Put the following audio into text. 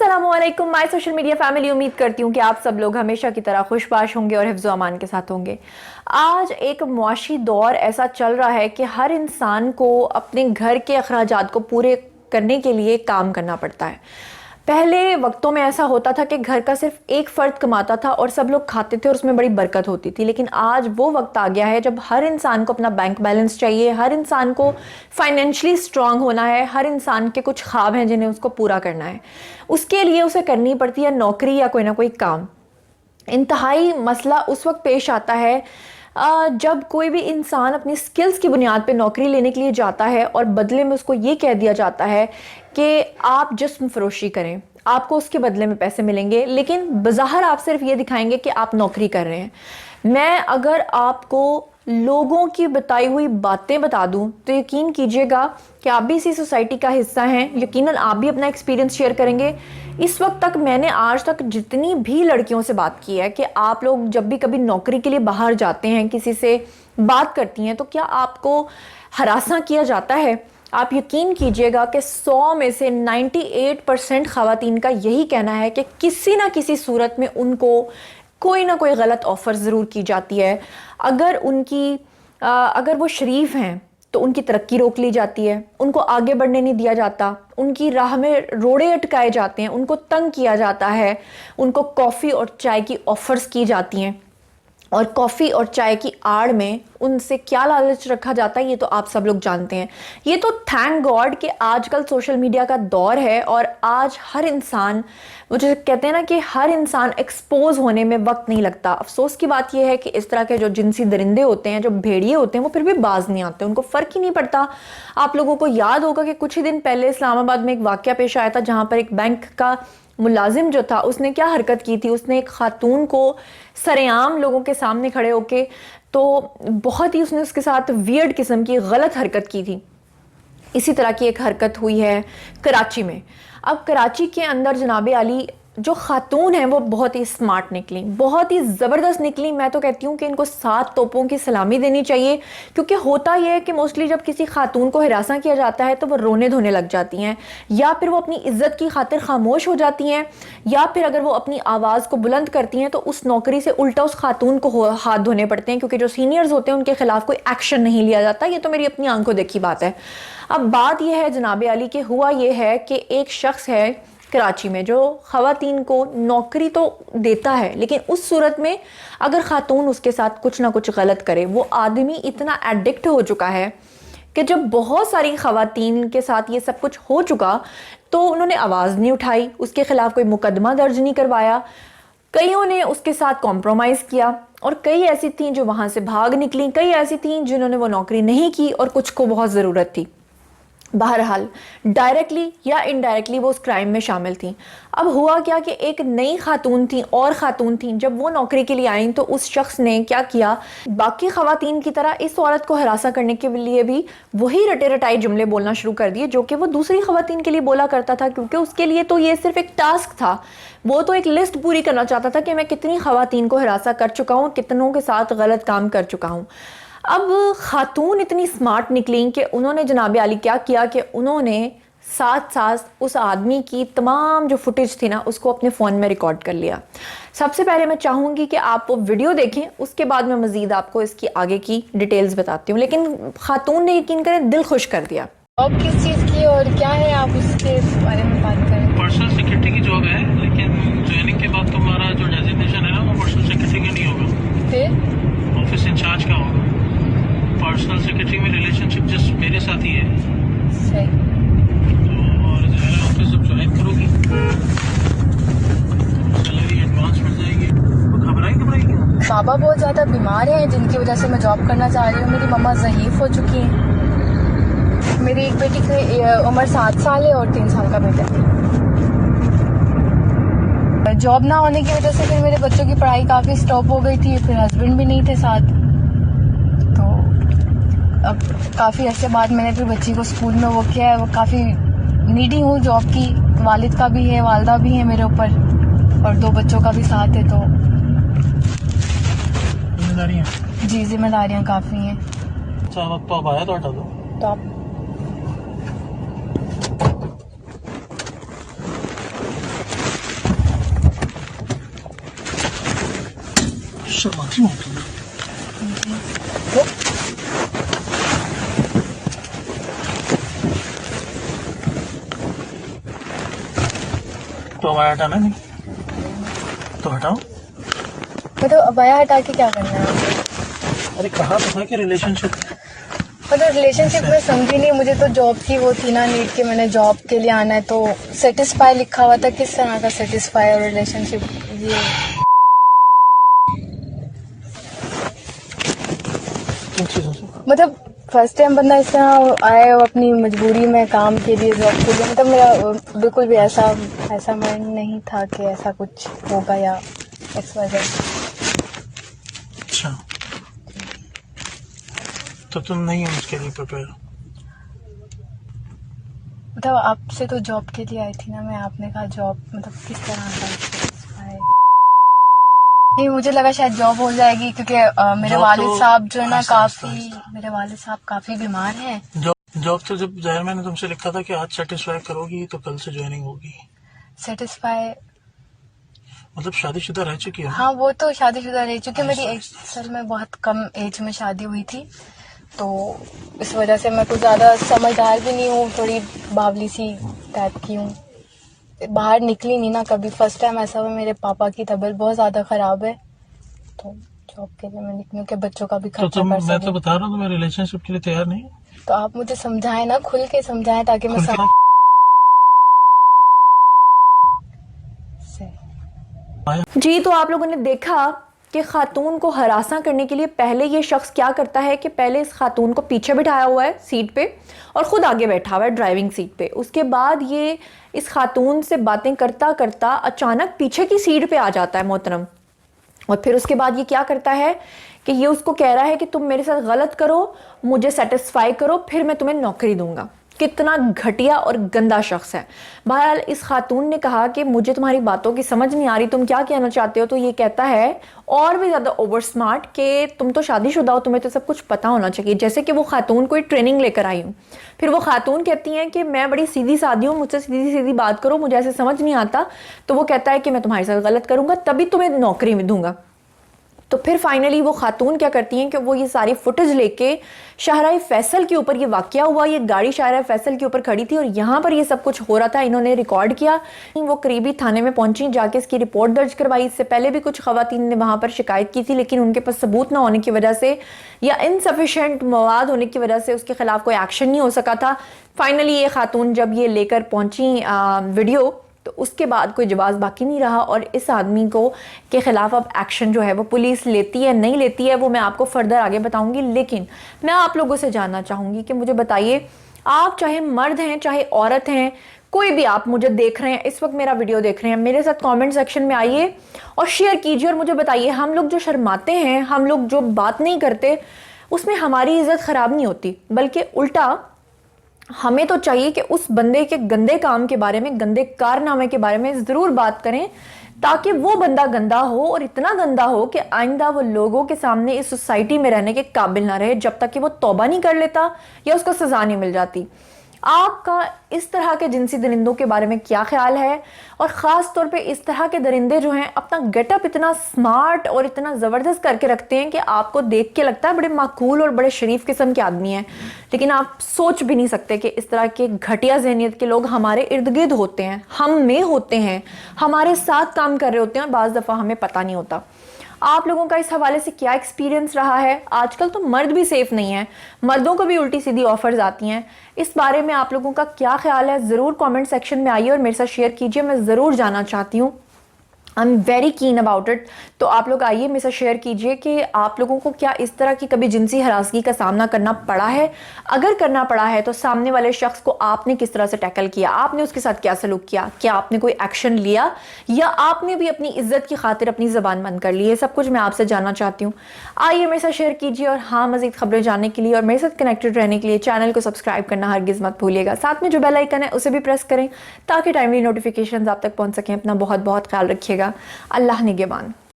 अस्सलामुअलैकुम my social media family. उम्मीद करती हूँ कि आप सब लोग हमेशा की तरह खुशबाश होंगे और हिफ्ज़ अमान के साथ होंगे। आज एक मुआशी दौर ऐसा चल रहा है कि हर इंसान को अपने घर के अखराजात को पूरे करने के लिए काम करना पड़ता है। पहले वक्तों में ऐसा होता था कि घर का सिर्फ एक फ़र्द कमाता था और सब लोग खाते थे और उसमें बड़ी बरकत होती थी, लेकिन आज वो वक्त आ गया है जब हर इंसान को अपना बैंक बैलेंस चाहिए, हर इंसान को फाइनेंशियली स्ट्रांग होना है, हर इंसान के कुछ ख्वाब हैं जिन्हें उसको पूरा करना है। उसके लिए उसे करनी पड़ती है नौकरी या कोई ना कोई काम। इंतहाई मसला उस वक्त पेश आता है जब कोई भी इंसान अपनी स्किल्स की बुनियाद पे नौकरी लेने के लिए जाता है और बदले में उसको ये कह दिया जाता है कि आप जिस्म फरोशी करें, आपको उसके बदले में पैसे मिलेंगे, लेकिन बज़ाहिर आप सिर्फ ये दिखाएंगे कि आप नौकरी कर रहे हैं। मैं अगर आपको लोगों की बताई हुई बातें बता दूं तो यकीन कीजिएगा कि आप भी इसी सोसाइटी का हिस्सा हैं, यकीनन आप भी अपना एक्सपीरियंस शेयर करेंगे। इस वक्त तक मैंने आज तक जितनी भी लड़कियों से बात की है कि आप लोग जब भी कभी नौकरी के लिए बाहर जाते हैं, किसी से बात करती हैं, तो क्या आपको हरासा किया जाता है? आप यकीन कीजिएगा कि 100 में से 98% ख़वातीन का यही कहना है कि किसी ना किसी सूरत में उनको कोई ना कोई गलत ऑफ़र ज़रूर की जाती है। अगर वो शरीफ हैं तो उनकी तरक्की रोक ली जाती है, उनको आगे बढ़ने नहीं दिया जाता, उनकी राह में रोड़े अटकाए जाते हैं, उनको तंग किया जाता है, उनको कॉफ़ी और चाय की ऑफ़र्स की जाती हैं, और कॉफ़ी और चाय की आड़ में उनसे क्या लालच रखा जाता है ये तो आप सब लोग जानते हैं। ये तो थैंक गॉड कि आजकल सोशल मीडिया का दौर है और आज हर इंसान, मुझे कहते हैं ना कि हर इंसान एक्सपोज होने में वक्त नहीं लगता। अफसोस की बात यह है कि इस तरह के जो जिनसी दरिंदे होते हैं, जो भेड़िए होते हैं, वो फिर भी बाज नहीं आते, उनको फ़र्क ही नहीं पड़ता। आप लोगों को याद होगा कि कुछ ही दिन पहले इस्लामाबाद में एक वाक़या पेश आया था जहाँ पर एक बैंक का मुलाजिम जो था उसने क्या हरकत की थी, उसने एक खातून को सरेआम लोगों के सामने खड़े होके तो बहुत ही उसने उसके साथ वियर्ड किस्म की गलत हरकत की थी। इसी तरह की एक हरकत हुई है कराची में। अब कराची के अंदर जनाब आली जो खातून है वो बहुत ही स्मार्ट निकली, बहुत ही ज़बरदस्त निकली। मैं तो कहती हूँ कि इनको 7 तोपों की सलामी देनी चाहिए, क्योंकि होता यह है कि मोस्टली जब किसी खातून को हिरासा किया जाता है तो वो रोने धोने लग जाती हैं, या फिर वो अपनी इज्जत की खातिर खामोश हो जाती हैं, या फिर अगर वो अपनी आवाज़ को बुलंद करती हैं तो उस नौकरी से उल्टा उस खातून को हाथ धोने पड़ते हैं, क्योंकि जो सीनियर्स होते हैं उनके खिलाफ कोई एक्शन नहीं लिया जाता। ये तो मेरी अपनी आंखों देखी बात है। अब बात यह है जनाब आली कि हुआ यह है कि एक शख्स है कराची में जो ख़वातीन को नौकरी तो देता है, लेकिन उस सूरत में अगर ख़ातून उसके साथ कुछ ना कुछ गलत करे, वो आदमी इतना एडिक्ट हो चुका है कि जब बहुत सारी ख़वातीन के साथ ये सब कुछ हो चुका तो उन्होंने आवाज़ नहीं उठाई, उसके ख़िलाफ़ कोई मुकदमा दर्ज नहीं करवाया, कईयों ने उसके साथ कॉम्प्रोमाइज़ किया, और कई ऐसी थीं जो वहाँ से भाग निकली, कई ऐसी थीं जिन्होंने वो नौकरी नहीं की और कुछ को बहुत ज़रूरत थी। बहरहाल डायरेक्टली या इनडायरेक्टली वो उस क्राइम में शामिल थी। अब हुआ क्या कि एक नई खातून थी और ख़ातून थी, जब वो नौकरी के लिए आई तो उस शख्स ने क्या किया, बाकी ख़वातीन की तरह इस औरत को हरासा करने के लिए भी वही रटे रटाए जुमले बोलना शुरू कर दिए जो कि वो दूसरी ख़वातीन के लिए बोला करता था, क्योंकि उसके लिए तो ये सिर्फ एक टास्क था। वो तो एक लिस्ट पूरी करना चाहता था कि मैं कितनी ख़वातीन को हरासा कर चुका हूँ, कितनों के साथ गलत काम कर चुका हूँ। अब खातून इतनी स्मार्ट निकली कि उन्होंने जनाब आली क्या किया कि उन्होंने साथ साथ उस आदमी की तमाम जो फुटेज थी ना उसको अपने फ़ोन में रिकॉर्ड कर लिया। सबसे पहले मैं चाहूँगी कि आप वो वीडियो देखें, उसके बाद मैं मज़ीद आपको इसकी आगे की डिटेल्स बताती हूँ। लेकिन खातून ने यकीन करें दिल खुश कर दिया। जॉब किस चीज़ की और क्या है, आप उसके बारे में बात करें। पर्सनल सेक्रेटरी की जॉब है, लेकिन ज्वाइनिंग के बाद तुम्हारा जो डेजिग्नेशन है ना वो पर्सनल सेक्रेटरी का नहीं होगा, फिर ऑफिस इंचार्ज का होगा। पर्सनल सेक्रेटरी में रिलेशनशिप जस्ट मेरे साथ ही है। सही। तो और ज़ाहिर ऑफिस जब ज्वाइन करोगी सैलरी एडवांस मिल जाएगी। तो घबराई क्या? बाबा बहुत ज़्यादा बीमार हैं जिनकी वजह से मैं जॉब करना चाह रही हूँ। मेरी मम्मा ज़ईफ़ हो चुकी हैं। मेरी एक बेटी की उम्र 7 साल है और 3 साल का बेटा है। जॉब ना होने की वजह से फिर मेरे बच्चों की पढ़ाई काफ़ी स्टॉप हो गई थी, फिर हस्बैंड भी नहीं थे साथ, तो अब काफ़ी अर्से बाद मैंने फिर बच्ची को स्कूल में वो किया है। वो काफ़ी नीडी हूँ जॉब की, वालिद का भी है, वालदा भी है मेरे ऊपर, और 2 बच्चों का भी साथ है, तो जिम्मेदारियाँ जी जिम्मेदारियाँ काफ़ी हैं। अच्छा वक्त तो अब आया तो हटा दो। तो आप शर्माती हूँ तो हमारा हटाना नहीं तो हटाओ। मतलब अबाया हटा के क्या करना है? अरे कहा तो था कि रिलेशनशिप। मतलब रिलेशनशिप में समझी नहीं, मुझे तो जॉब की वो थी ना नीड के, मैंने जॉब के लिए आना है तो सेटिस्फाई लिखा हुआ था। किस तरह का सेटिस्फाई और रिलेशनशिप? ये किन चीजों से? मतलब फर्स्ट टाइम बंदा इस तरह आए और अपनी मजबूरी में काम के लिए जॉब के लिए, मतलब मेरा बिल्कुल भी ऐसा माइंड नहीं था कि ऐसा कुछ होगा या इस वजह। अच्छा तो तुम नहीं हो उसके लिए प्रिपेयर? मतलब आपसे तो जॉब के लिए आई थी ना मैं, आपने कहा जॉब मतलब किस तरह का satisfy? नहीं, मुझे लगा शायद जॉब हो जाएगी क्योंकि मेरे जॉब वालिद तो साहब जो है ना आहिस्ता मेरे वालिद साहब काफी बीमार हैं। जॉब तो जब जाहिर मैंने तुमसे लिखा था कि आज सेटिस्फाई करोगी तो कल से ज्वाइनिंग होगी। सेटिस्फाई मतलब शादीशुदा रह चुकी हो ना? हाँ, वो तो शादीशुदा रही, चूंकि मेरी आहिस्ता असल में बहुत कम एज में शादी हुई थी, तो इस वजह से मैं कुछ ज्यादा समझदार भी नहीं हूँ, थोड़ी बावली सी टाइप की हूँ। बाहर निकली नहीं ना कभी। फर्स्ट टाइम ऐसा हुआ, मेरे पापा की तबीयत बहुत ज्यादा खराब है तो जॉब के लिए मैं निकली हूँ कि बच्चों का भी तो खर्चा कर मैं तो सकूं। बता रहा हूँ तुम्हें रिलेशनशिप के लिए तैयार नहीं हो। तो आप मुझे समझाएं ना, खुल के समझाएं ताकि मैं खुल के जी, तो आप लोगों ने देखा कि खातून को हरासा करने के लिए पहले ये शख्स क्या करता है कि पहले इस खातून को पीछे बिठाया हुआ है सीट पे और ख़ुद आगे बैठा हुआ है ड्राइविंग सीट पे। उसके बाद ये इस खातून से बातें करता करता अचानक पीछे की सीट पे आ जाता है मोहतरम। और फिर उसके बाद ये क्या करता है कि ये उसको कह रहा है कि तुम मेरे साथ गलत करो, मुझे सेटिस्फाई करो, फिर मैं तुम्हें नौकरी दूंगा। कितना घटिया और गंदा शख्स है। बहरहाल इस खातून ने कहा कि मुझे तुम्हारी बातों की समझ नहीं आ रही, तुम क्या कहना चाहते हो। तो ये कहता है और भी ज़्यादा ओवर स्मार्ट कि तुम तो शादीशुदा हो, तुम्हें तो सब कुछ पता होना चाहिए, जैसे कि वो खातून कोई ट्रेनिंग लेकर आई हूँ। फिर वो खातून कहती हैं कि मैं बड़ी सीधी सादी हूँ, मुझसे सीधी सीधी बात करो, मुझे ऐसे समझ नहीं आता। तो वो कहता है कि मैं तुम्हारे साथ गलत करूँगा तभी तुम्हें नौकरी में दूंगा। तो फिर फाइनली वो खातून क्या करती हैं कि वो ये सारी फुटेज लेके शाहराह फैसल के ऊपर, ये वाकया हुआ, ये गाड़ी शाहराह फैसल के ऊपर खड़ी थी और यहाँ पर ये सब कुछ हो रहा था, इन्होंने रिकॉर्ड किया। वो करीबी थाने में पहुंची, जाके इसकी रिपोर्ट दर्ज करवाई। इससे पहले भी कुछ खवातीन ने वहाँ पर शिकायत की थी, लेकिन उनके पास सबूत ना होने की वजह से या इनसफिशेंट मवाद होने की वजह से उसके खिलाफ कोई एक्शन नहीं हो सका था। फाइनली ये खातून जब ये लेकर पहुंची वीडियो, तो उसके बाद कोई जवाब बाकी नहीं रहा और इस आदमी को के ख़िलाफ़ अब एक्शन जो है वो पुलिस लेती है नहीं लेती है वो मैं आपको फर्दर आगे बताऊंगी। लेकिन मैं आप लोगों से जानना चाहूँगी कि मुझे बताइए, आप चाहे मर्द हैं चाहे औरत हैं, कोई भी आप मुझे देख रहे हैं, इस वक्त मेरा वीडियो देख रहे हैं, मेरे साथ कमेंट सेक्शन में आइए और शेयर कीजिए और मुझे बताइए, हम लोग जो शर्माते हैं, हम लोग जो बात नहीं करते, उसमें हमारी इज़्ज़त ख़राब नहीं होती, बल्कि उल्टा हमें तो चाहिए कि उस बंदे के गंदे काम के बारे में, गंदे कारनामे के बारे में ज़रूर बात करें, ताकि वो बंदा गंदा हो और इतना गंदा हो कि आइंदा वो लोगों के सामने इस सोसाइटी में रहने के काबिल ना रहे, जब तक कि वो तौबा नहीं कर लेता या उसको सज़ा नहीं मिल जाती। आपका इस तरह के जिनसी दरिंदों के बारे में क्या ख्याल है? और ख़ास तौर पे इस तरह के दरिंदे जो हैं अपना गेटअप इतना स्मार्ट और इतना ज़बरदस्त करके रखते हैं कि आपको देख के लगता है बड़े माकूल और बड़े शरीफ किस्म के आदमी हैं, लेकिन आप सोच भी नहीं सकते कि इस तरह के घटिया ज़हनियत के लोग हमारे इर्द गिर्द होते हैं, हम में होते हैं, हमारे साथ काम कर रहे होते हैं और बाज़ दफ़ा हमें पता नहीं होता। आप लोगों का इस हवाले से क्या एक्सपीरियंस रहा है? आजकल तो मर्द भी सेफ नहीं है, मर्दों को भी उल्टी सीधी ऑफर्स आती हैं। इस बारे में आप लोगों का क्या ख्याल है? ज़रूर कमेंट सेक्शन में आइए और मेरे साथ शेयर कीजिए, मैं ज़रूर जानना चाहती हूँ। I am very keen about it. तो आप लोग आइए मेरे साथ शेयर कीजिए कि आप लोगों को क्या इस तरह की कभी जिनसी हरासगी का सामना करना पड़ा है? अगर करना पड़ा है तो सामने वाले शख्स को आपने किस तरह से टैकल किया, आपने उसके साथ क्या सलूक किया, क्या आपने कोई एक्शन लिया या आपने भी अपनी इज्जत की खातिर अपनी ज़बान बंद कर ली है? सब कुछ मैं आपसे जानना चाहती हूँ। आइए मेरे साथ शेयर कीजिए और हाँ, मज़ीद खबरें जानने के लिए और मेरे साथ कनेक्टेड रहने के लिए चैनल को सब्सक्राइब करना हरगिज़ मत भूलिएगा। साथ में जो बेल आइकन है उसे भी प्रेस करें ताकि टाइमली नोटिफिकेशन आप तक पहुँच सकें। अपना बहुत बहुत ख्याल रखिएगा। अल्लाह निगहबान।